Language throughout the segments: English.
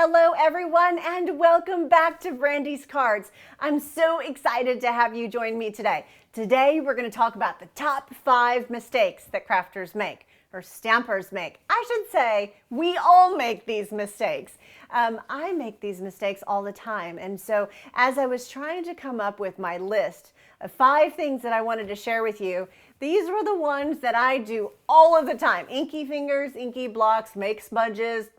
Hello everyone and welcome back to Brandy's Cards. I'm so excited to have you join me today. Today we're going to talk about the top 5 mistakes that crafters make, or stampers make. I should say we all make these mistakes. I make these mistakes all the time, and so as I was trying to come up with my list of 5 things that I wanted to share with you, these were the ones that I do all of the time. Inky fingers, inky blocks, make smudges,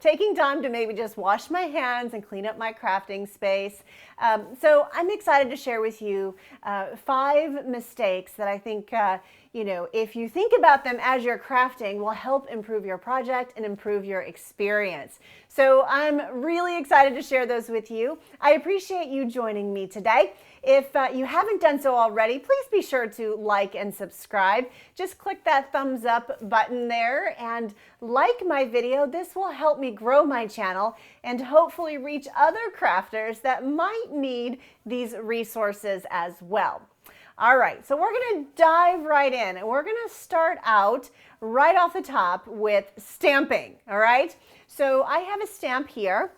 taking time to maybe just wash my hands and clean up my crafting space. So I'm excited to share with you 5 mistakes that I think, if you think about them as you're crafting, will help improve your project and improve your experience. So I'm really excited to share those with you. I appreciate you joining me today. If you haven't done so already, please be sure to like and subscribe. Just click that thumbs up button there and like my video. This will help me grow my channel and hopefully reach other crafters that might need these resources as well. All right, so we're going to dive right in, and we're going to start out right off the top with stamping. All right, so I have a stamp here,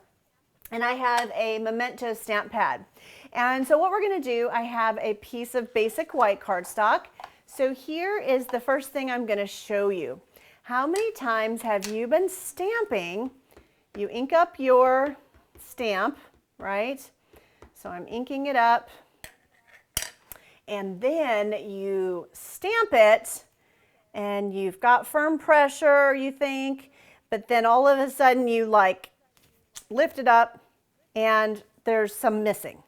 and I have a memento stamp pad. And so what we're going to do, I have a piece of basic white cardstock. So here is the first thing I'm going to show you. How many times have you been stamping? You ink up your stamp, right? So I'm inking it up, and then you stamp it, and you've got firm pressure, you think, but then all of a sudden you lift it up and there's some missing.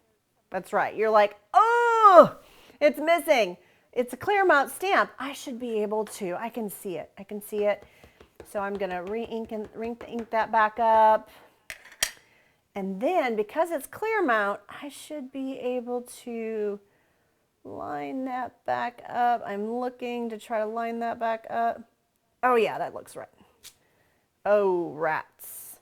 That's right. You're like, oh, it's missing. It's a clear mount stamp. I should be able to. I can see it. I can see it. So I'm going to ink that back up. And then because it's clear mount, I should be able to line that back up. I'm looking to try to line that back up. Oh yeah, that looks right. Oh, rats.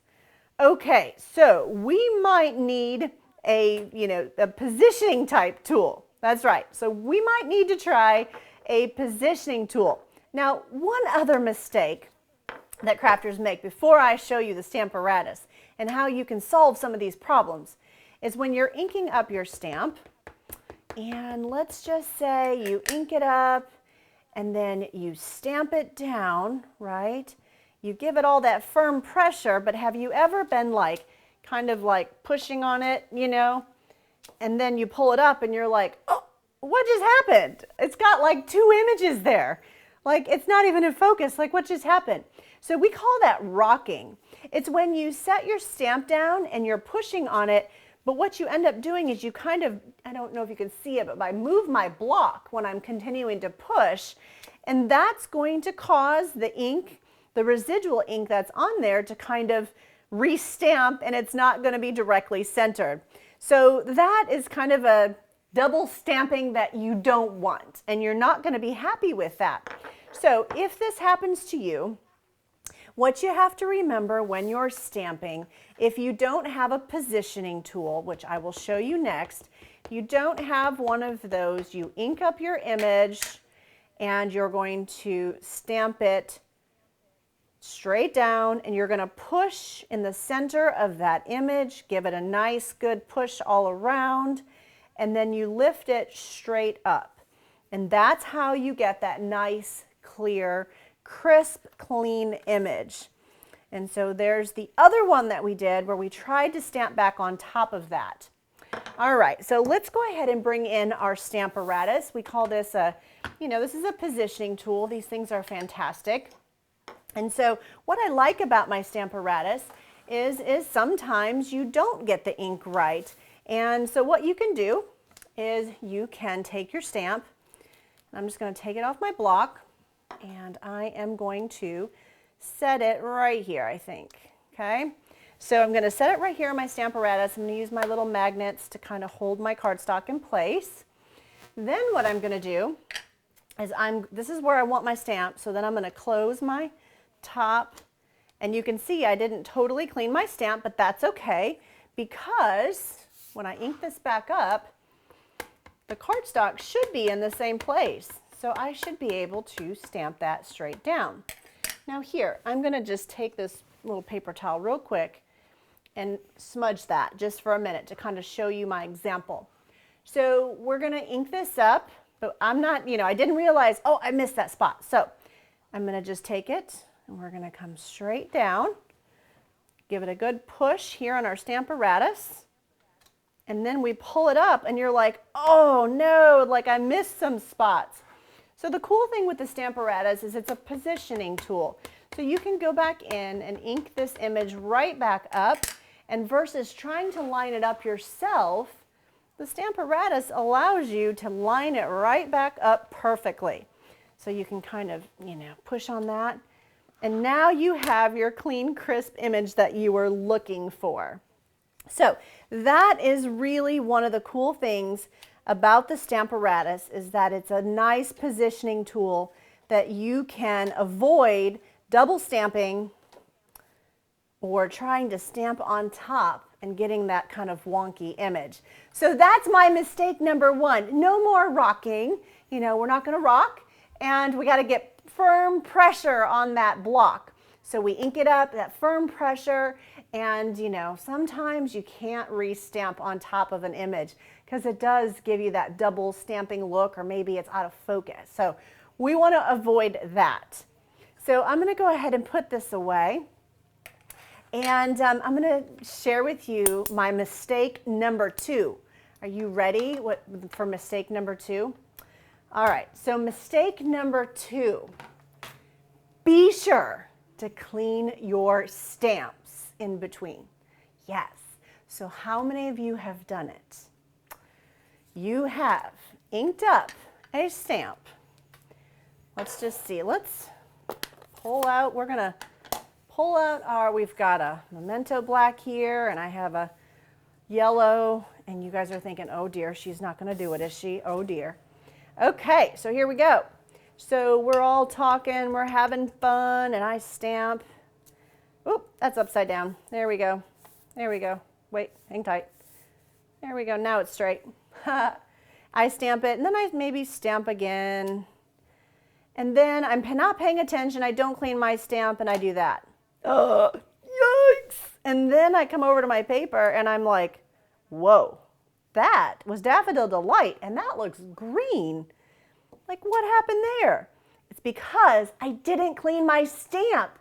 Okay, so we might need a positioning type tool. That's right. So we might need to try a positioning tool. Now, one other mistake that crafters make before I show you the Stamparatus and how you can solve some of these problems is when you're inking up your stamp, and let's just say you ink it up and then you stamp it down, right? You give it all that firm pressure, but have you ever been kind of pushing on it, and then you pull it up and you're like, oh, what just happened? It's got 2 images there. It's not even in focus. What just happened? So we call that rocking. It's when you set your stamp down and you're pushing on it, but what you end up doing is you kind of, I don't know if you can see it, but I move my block when I'm continuing to push, and that's going to cause the ink, the residual ink that's on there, to kind of restamp, and it's not going to be directly centered. So that is kind of a double stamping that you don't want, and you're not going to be happy with that. So if this happens to you, what you have to remember when you're stamping, if you don't have a positioning tool, which I will show you next, you don't have one of those, you ink up your image and you're going to stamp it straight down, and you're going to push in the center of that image, give it a nice good push all around, and then you lift it straight up. And that's how you get that nice, clear, crisp, clean image. And so there's the other one that we did where we tried to stamp back on top of that. All right, so let's go ahead and bring in our Stamparatus. We call this this is a positioning tool. These things are fantastic. And so what I like about my Stamparatus is sometimes you don't get the ink right. And so what you can do is you can take your stamp, and I'm just going to take it off my block, and I am going to set it right here, I think. Okay, so I'm going to set it right here on my Stamparatus. I'm going to use my little magnets to kind of hold my cardstock in place. Then what I'm going to do is this is where I want my stamp, so then I'm going to close my top, and you can see I didn't totally clean my stamp, but that's okay, because when I ink this back up, the cardstock should be in the same place. So I should be able to stamp that straight down. Now here, I'm going to just take this little paper towel real quick and smudge that just for a minute to kind of show you my example. So we're going to ink this up, but I'm not, I didn't realize, oh, I missed that spot. So I'm going to just take it and we're going to come straight down, give it a good push here on our Stamparatus, and then we pull it up and you're like, oh no, like I missed some spots. So the cool thing with the Stamparatus is it's a positioning tool. So you can go back in and ink this image right back up, and versus trying to line it up yourself, the Stamparatus allows you to line it right back up perfectly. So you can kind of, push on that. And now you have your clean, crisp image that you were looking for. So that is really one of the cool things about the Stamparatus, is that it's a nice positioning tool that you can avoid double stamping or trying to stamp on top and getting that kind of wonky image. So that's my mistake number one. No more rocking. We're not going to rock, and we got to get firm pressure on that block. So we ink it up, that firm pressure, and sometimes you can't re-stamp on top of an image because it does give you that double stamping look, or maybe it's out of focus. So we want to avoid that. So I'm going to go ahead and put this away, and I'm going to share with you my mistake number two. Are you ready for mistake number two? All right, so mistake number two, be sure to clean your stamps in between. Yes, so how many of you have done it? You have inked up a stamp. Let's just see, let's pull out, we're gonna pull out we've got a Memento black here, and I have a yellow, and you guys are thinking, oh dear, she's not gonna do it, is she? Oh dear. Okay, so here we go. So we're all talking, we're having fun, and I stamp. Oop, that's upside down. There we go. There we go. Wait, hang tight. There we go, now it's straight. I stamp it, and then I maybe stamp again. And then I'm not paying attention, I don't clean my stamp, and I do that. Yikes! And then I come over to my paper, and I'm like, whoa, that was Daffodil Delight, and that looks green. Like, what happened there? It's because I didn't clean my stamp.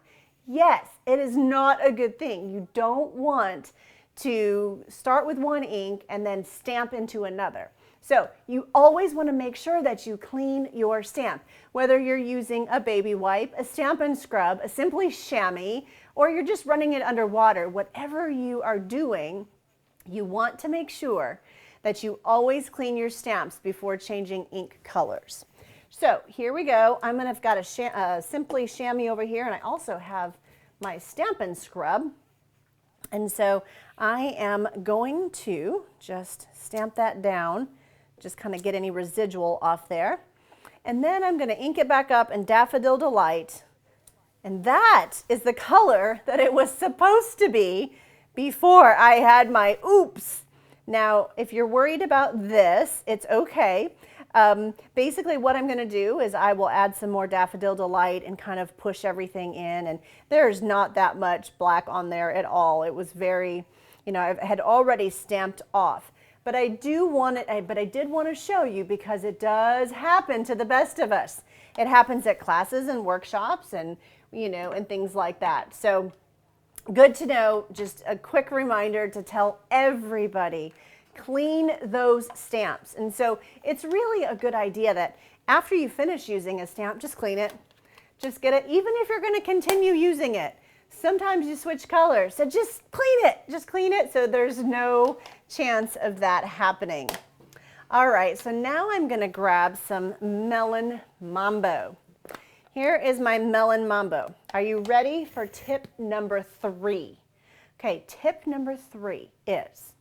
Yes, it is not a good thing. You don't want to start with one ink and then stamp into another. So you always want to make sure that you clean your stamp, whether you're using a baby wipe, a Stampin' Scrub, a Simply Chamois, or you're just running it under water. Whatever you are doing, you want to make sure that you always clean your stamps before changing ink colors. So here we go. I've got a Simply Chamois over here, and I also have my Stampin' Scrub. And so I am going to just stamp that down, just kind of get any residual off there. And then I'm going to ink it back up in Daffodil Delight. And that is the color that it was supposed to be before I had my oops. Now, if you're worried about this, it's okay. Basically what I'm going to do is I will add some more Daffodil Delight and kind of push everything in, and there's not that much black on there at all. It was very, I had already stamped off. But I did want to show you because it does happen to the best of us. It happens at classes and workshops and, and things like that. So good to know, just a quick reminder to tell everybody, clean those stamps. And so it's really a good idea that after you finish using a stamp, just clean it. Just get it, even if you're going to continue using it. Sometimes you switch colors, so just clean it so there's no chance of that happening. All right, so now I'm going to grab some Melon Mambo. Here is my Melon Mambo. Are you ready for tip number 3? Okay, tip number 3 is,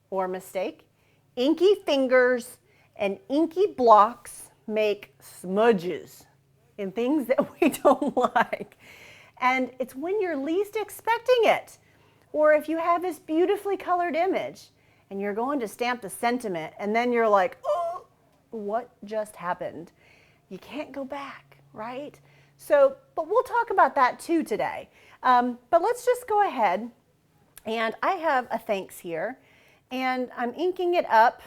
or mistake, inky fingers and inky blocks make smudges in things that we don't like. And it's when you're least expecting it. Or if you have this beautifully colored image and you're going to stamp the sentiment and then you're like, oh, what just happened? You can't go back, right? So, but we'll talk about that too today. But let's just go ahead And I have a thanks here, and I'm inking it up.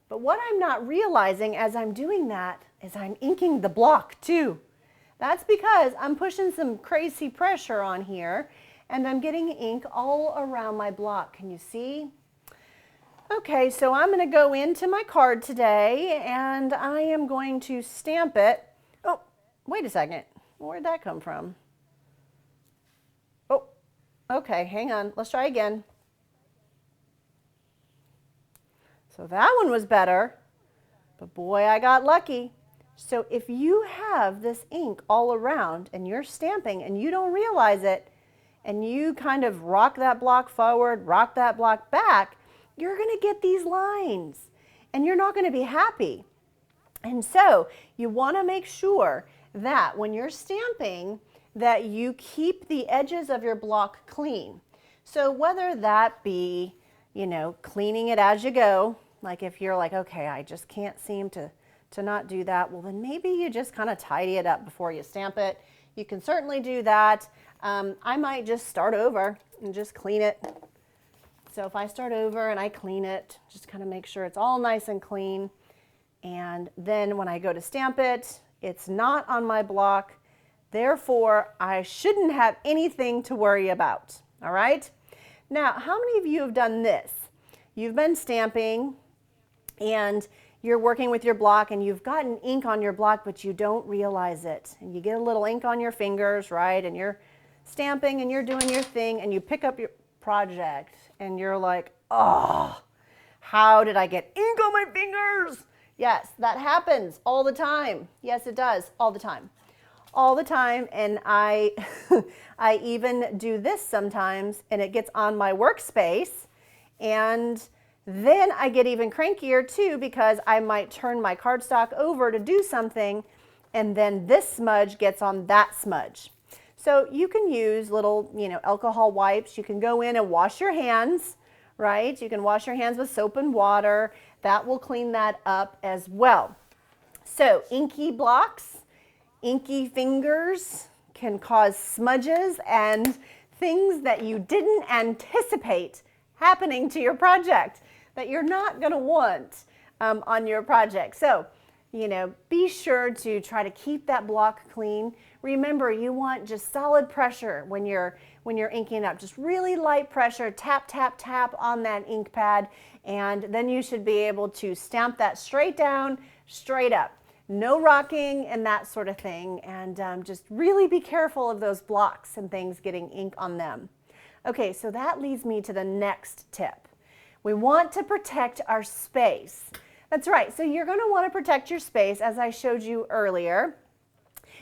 But what I'm not realizing as I'm doing that is I'm inking the block too. That's because I'm pushing some crazy pressure on here, and I'm getting ink all around my block. Can you see? Okay, so I'm going to go into my card today, and I am going to stamp it. Oh, wait a second. Where'd that come from? Oh, okay, hang on. Let's try again. So that one was better, but boy, I got lucky. So if you have this ink all around and you're stamping and you don't realize it, and you kind of rock that block forward, rock that block back, you're going to get these lines and you're not going to be happy. And so you want to make sure that when you're stamping that you keep the edges of your block clean. So whether that be, cleaning it as you go, like if you're like, okay, I just can't seem to not do that, well then maybe you just kind of tidy it up before you stamp it. You can certainly do that. I might just start over and just clean it. So if I start over and I clean it, just kind of make sure it's all nice and clean. And then when I go to stamp it, it's not on my block. Therefore, I shouldn't have anything to worry about. All right? Now, how many of you have done this? You've been stamping and you're working with your block and you've gotten ink on your block, but you don't realize it. And you get a little ink on your fingers, right? And you're stamping and you're doing your thing and you pick up your project and you're like, oh, how did I get ink on my fingers? Yes, that happens all the time. Yes, it does, all the time. All the time, and I even do this sometimes, and it gets on my workspace, and then I get even crankier too because I might turn my cardstock over to do something, and then this smudge gets on that smudge. So you can use little, alcohol wipes. You can go in and wash your hands, right? You can wash your hands with soap and water. That will clean that up as well. So inky blocks, inky fingers can cause smudges and things that you didn't anticipate happening to your project that you're not going to want on your project. So, be sure to try to keep that block clean. Remember, you want just solid pressure when you're inking up. Just really light pressure, tap, tap, tap on that ink pad, and then you should be able to stamp that straight down, straight up. No rocking and that sort of thing, and just really be careful of those blocks and things getting ink on them. Okay, so that leads me to the next tip. We want to protect our space. That's right, so you're going to want to protect your space as I showed you earlier.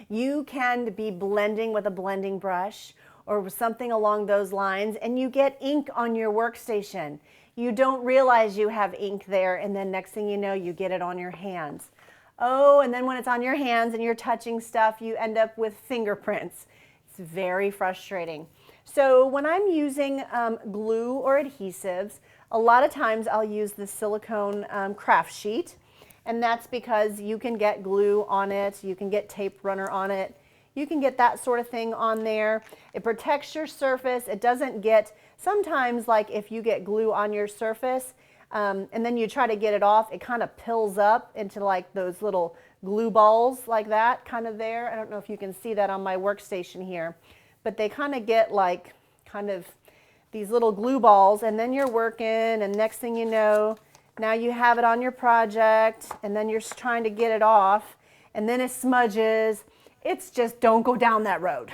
You can be blending with a blending brush or something along those lines, and you get ink on your workstation. You don't realize you have ink there, and then next thing you know, you get it on your hands. Oh, and then when it's on your hands and you're touching stuff, you end up with fingerprints. It's very frustrating. So when I'm using glue or adhesives, a lot of times I'll use the silicone craft sheet, and that's because you can get glue on it, you can get tape runner on it, you can get that sort of thing on there. It protects your surface. It doesn't get, sometimes like if you get glue on your surface, and then you try to get it off, it kind of pills up into like those little glue balls like that kind of there. I don't know if you can see that on my workstation here, but they kind of get like kind of these little glue balls, and then you're working, and next thing you know, now you have it on your project, and then you're trying to get it off, and then it smudges. It's just, don't go down that road.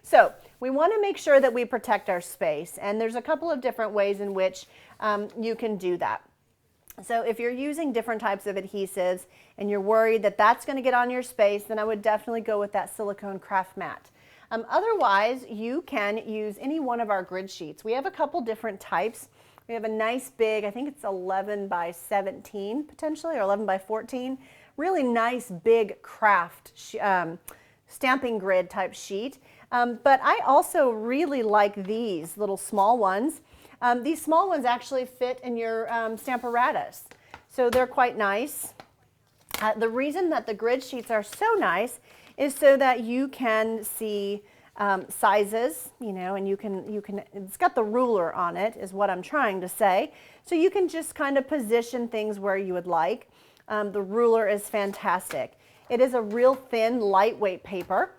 So we want to make sure that we protect our space, and there's a couple of different ways in which you can do that. So if you're using different types of adhesives and you're worried that that's going to get on your space, then I would definitely go with that silicone craft mat. Otherwise, you can use any one of our grid sheets. We have a couple different types. We have a nice big, I think it's 11 by 17 potentially, or 11 by 14. Really nice big craft stamping grid type sheet. But I also really like these little small ones. These small ones actually fit in your Stamparatus, so they're quite nice. The reason that the grid sheets are so nice is so that you can see sizes, and you can, it's got the ruler on it is what I'm trying to say. So you can just kind of position things where you would like. The ruler is fantastic. It is a real thin, lightweight paper.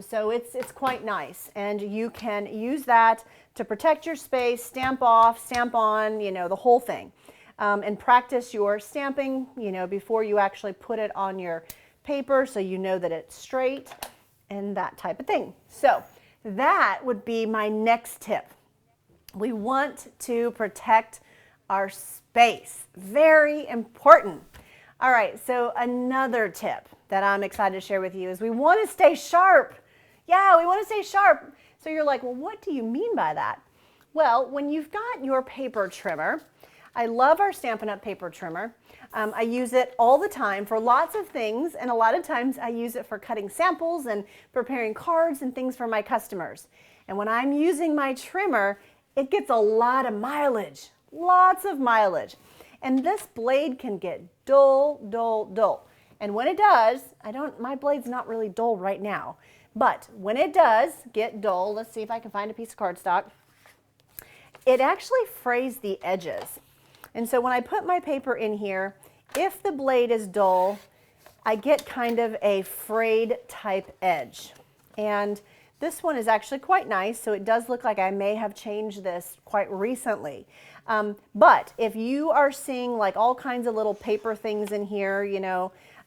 So it's quite nice, and you can use that to protect your space, stamp off, stamp on, the whole thing. And practice your stamping, before you actually put it on your paper so you know that it's straight and that type of thing. So that would be my next tip. We want to protect our space. Very important. All right, so another tip that I'm excited to share with you is we want to stay sharp. Yeah, we want to stay sharp. So you're like, well, what do you mean by that? Well, when you've got your paper trimmer, I love our Stampin' Up! Paper trimmer. I use it all the time for lots of things, and a lot of times I use it for cutting samples and preparing cards and things for my customers. And when I'm using my trimmer, it gets a lot of mileage, lots of mileage. And this blade can get dull, dull, dull. And when it does, my blade's not really dull right now, but when it does get dull, let's see if I can find a piece of cardstock, it actually frays the edges. And so when I put my paper in here, if the blade is dull, I get kind of a frayed type edge. And this one is actually quite nice, so it does look like I may have changed this quite recently. But if you are seeing like all kinds of little paper things in here,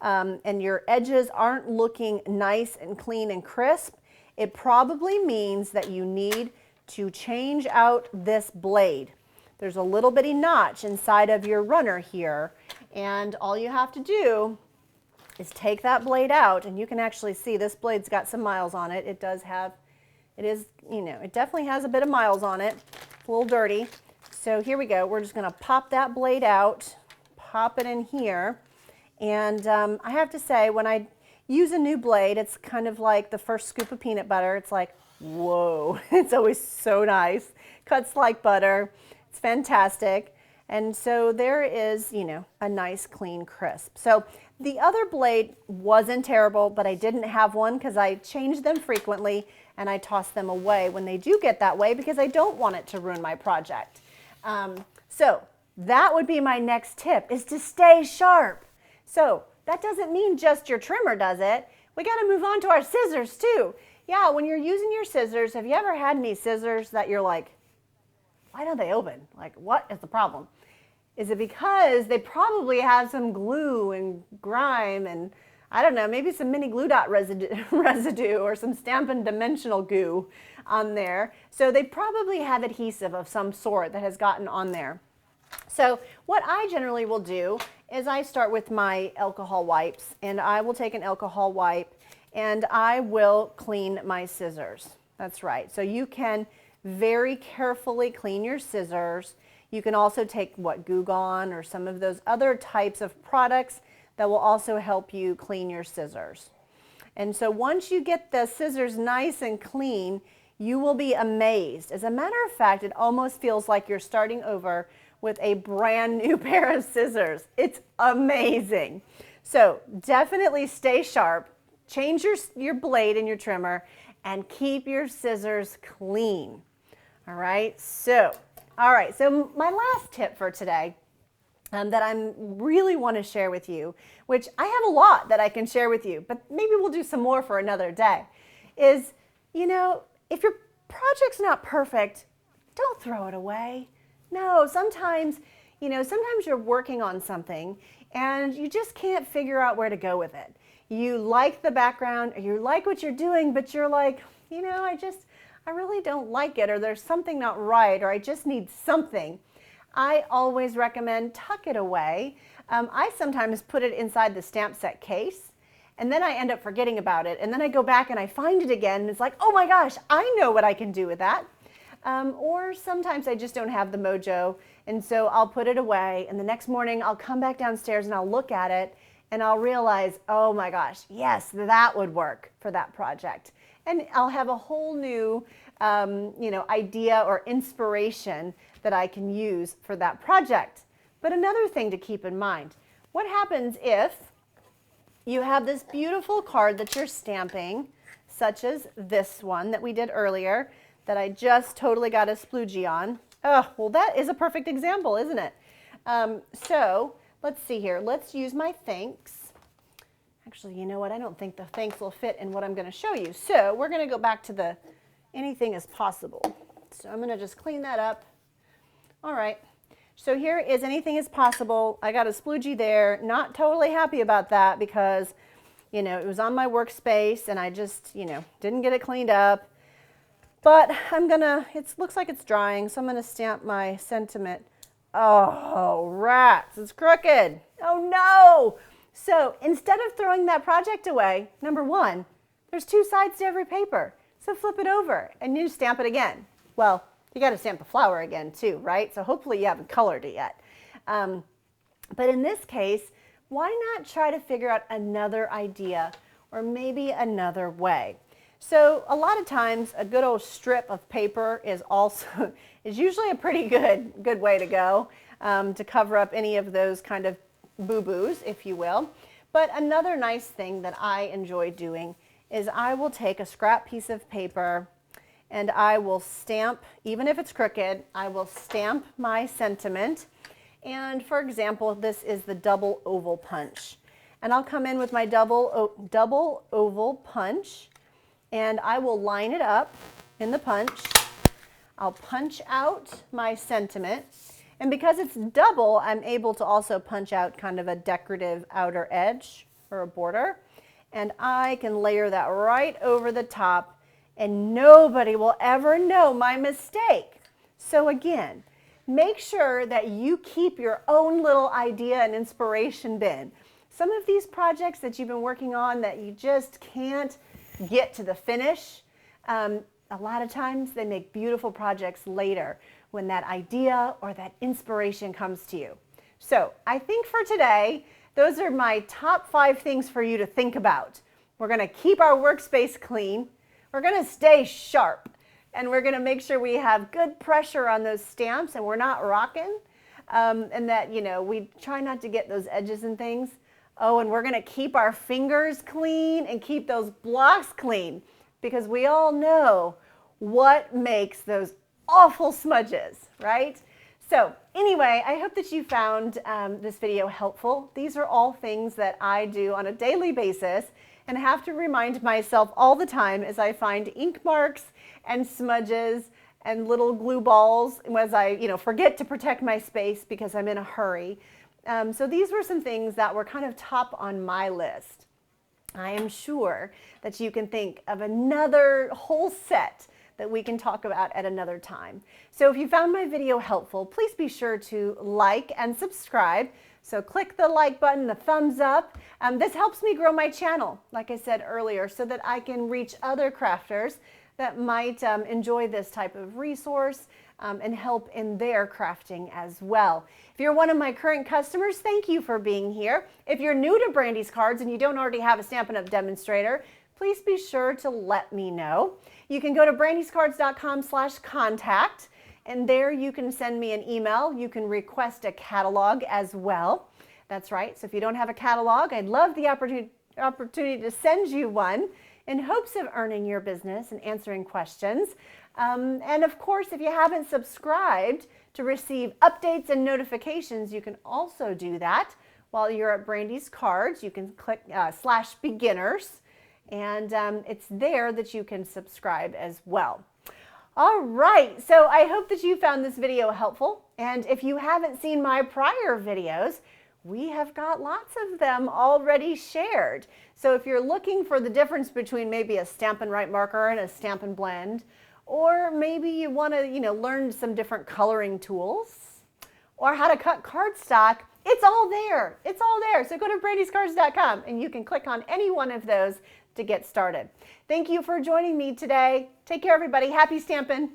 and your edges aren't looking nice and clean and crisp, it probably means that you need to change out this blade. There's a little bitty notch inside of your runner here, and all you have to do is take that blade out, and you can actually see this blade's got some miles on it. It definitely has a bit of miles on it. It's a little dirty. So here we go. We're just going to pop that blade out, pop it in here, and I have to say, when I use a new blade, it's kind of like the first scoop of peanut butter. It's like, whoa, it's always so nice. Cuts like butter. It's fantastic. And so there is, a nice, clean, crisp. So the other blade wasn't terrible, but I didn't have one because I change them frequently and I toss them away when they do get that way because I don't want it to ruin my project. So that would be my next tip, is to stay sharp. So that doesn't mean just your trimmer does it. We got to move on to our scissors too. Yeah, when you're using your scissors, have you ever had any scissors that you're like, why don't they open? Like, what is the problem? Is it because they probably have some glue and grime and, I don't know, maybe some mini glue dot residue or some Stampin' Dimensional goo on there. So they probably have adhesive of some sort that has gotten on there. So what I generally will do is I start with my alcohol wipes, and I will take an alcohol wipe and I will clean my scissors. That's right. So you can very carefully clean your scissors. You can also take Goo Gone or some of those other types of products that will also help you clean your scissors. And so once you get the scissors nice and clean, you will be amazed. As a matter of fact, it almost feels like you're starting over with a brand new pair of scissors. It's amazing. So definitely stay sharp, change your blade and your trimmer, and keep your scissors clean. All right, so my last tip for today that I really want to share with you, which I have a lot that I can share with you, but maybe we'll do some more for another day, is, if your project's not perfect, don't throw it away. No, sometimes you're working on something and you just can't figure out where to go with it. You like the background, or you like what you're doing, but you're like, I really don't like it, or there's something not right, or I just need something. I always recommend tuck it away. I sometimes put it inside the stamp set case, and then I end up forgetting about it, and then I go back and I find it again, and it's like, oh my gosh, I know what I can do with that. Or sometimes I just don't have the mojo, and so I'll put it away, and the next morning I'll come back downstairs and I'll look at it, and I'll realize, oh my gosh, yes, that would work for that project. And I'll have a whole new idea or inspiration that I can use for that project. But another thing to keep in mind, what happens if you have this beautiful card that you're stamping, such as this one that we did earlier that I just totally got a sploogie on. Oh, well, that is a perfect example, isn't it? So let's see here. Let's use my thanks. Actually, you know what? I don't think the thanks will fit in what I'm going to show you. So we're going to go back to the anything is possible. So I'm going to just clean that up. All right. So here is anything is possible. I got a sploogie there. Not totally happy about that because, you know, it was on my workspace and I just, you know, didn't get it cleaned up. But I'm gonna, it looks like it's drying, so I'm gonna stamp my sentiment. Oh, rats, it's crooked. Oh no! So instead of throwing that project away, number one, there's 2 sides to every paper. So flip it over and you stamp it again. Well, you gotta stamp the flower again too, right? So hopefully you haven't colored it yet. But in this case, why not try to figure out another idea or maybe another way? So a lot of times a good old strip of paper is usually a pretty good way to go to cover up any of those kind of boo-boos, if you will. But another nice thing that I enjoy doing is I will take a scrap piece of paper and I will stamp, even if it's crooked, I will stamp my sentiment. And for example, this is the double oval punch. And I'll come in with my double oval punch and I will line it up in the punch. I'll punch out my sentiment. And because it's double, I'm able to also punch out kind of a decorative outer edge or a border. And I can layer that right over the top and nobody will ever know my mistake. So again, make sure that you keep your own little idea and inspiration bin. Some of these projects that you've been working on that you just can't get to the finish, a lot of times they make beautiful projects later when that idea or that inspiration comes to you. So I think for today, those are my top 5 things for you to think about. We're going to keep our workspace clean, we're going to stay sharp, and we're going to make sure we have good pressure on those stamps and we're not rocking, and that, you know, we try not to get those edges and things. Oh, and we're going to keep our fingers clean and keep those blocks clean because we all know what makes those awful smudges, right? So anyway, I hope that you found this video helpful. These are all things that I do on a daily basis and have to remind myself all the time as I find ink marks and smudges and little glue balls as I, you know, forget to protect my space because I'm in a hurry. So these were some things that were kind of top on my list. I am sure that you can think of another whole set that we can talk about at another time. So if you found my video helpful, please be sure to like and subscribe. So click the like button, the thumbs up. This helps me grow my channel, like I said earlier, so that I can reach other crafters that might enjoy this type of resource and help in their crafting as well. If you're one of my current customers, thank you for being here. If you're new to BrandysCards and you don't already have a Stampin' Up! Demonstrator, please be sure to let me know. You can go to brandyscards.com/contact and there you can send me an email. You can request a catalog as well. That's right. So if you don't have a catalog, I'd love the opportunity to send you one in hopes of earning your business and answering questions. And of course, if you haven't subscribed to receive updates and notifications, you can also do that while you're at BrandysCards. You can click /beginners and it's there that you can subscribe as well. All right, so I hope that you found this video helpful. And if you haven't seen my prior videos, we have got lots of them already shared. So if you're looking for the difference between maybe a Stampin' Write marker and a Stampin' Blend, or maybe you want to, learn some different coloring tools, or how to cut cardstock, it's all there. It's all there. So go to brandyscards.com and you can click on any one of those to get started. Thank you for joining me today. Take care, everybody. Happy stamping.